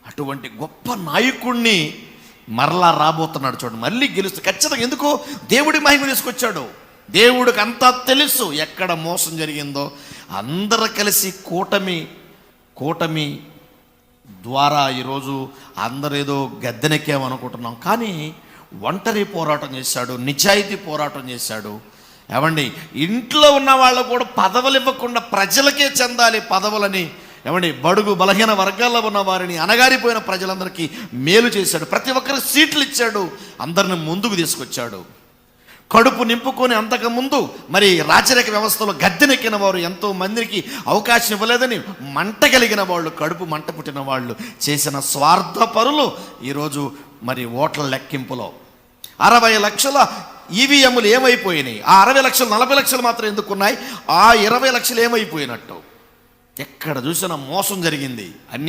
అటువంటి గొప్ప నాయకుడిని మరలా రాబోతున్నాడు చూడండి. మళ్ళీ గెలుస్తూ ఖచ్చితంగా. ఎందుకో దేవుడి మహిమ తీసుకొచ్చాడు. దేవుడికి అంతా తెలుసు ఎక్కడ మోసం జరిగిందో. అందరూ కలిసి కూటమి ద్వారా ఈరోజు అందరేదో గద్దెనెక్కామనుకుంటున్నాం, కానీ ఒంటరి పోరాటం చేశాడు, నిజాయితీ పోరాటం చేశాడు. ఏమండి, ఇంట్లో ఉన్న వాళ్ళు కూడా పదవులు ఇవ్వకుండా ప్రజలకే చెందాలి పదవులని, ఏమండి, బడుగు బలహీన వర్గాల్లో ఉన్న వారిని, అనగారిపోయిన ప్రజలందరికీ మేలు చేశాడు. ప్రతి ఒక్కరికి సీట్లు ఇచ్చాడు, అందరిని ముందుకు తీసుకొచ్చాడు. కడుపు నింపుకొని అంతకుముందు మరి రాచరిక వ్యవస్థలో గద్దెనెక్కిన వారు ఎంతో మందికి అవకాశం ఇవ్వలేదని మంట కలిగిన వాళ్ళు, కడుపు మంట పుట్టిన వాళ్ళు చేసిన స్వార్థపరులు ఈరోజు మరి ఓట్ల లెక్కింపులో 60 లక్షల ఈవీఎంలు ఏమైపోయినాయి? ఆ 60 లక్షలు 40 లక్షలు మాత్రం ఎందుకున్నాయి? ఆ 20 లక్షలు ఏమైపోయినట్టు? ఎక్కడ చూసినా మోసం జరిగింది, అన్యాయం.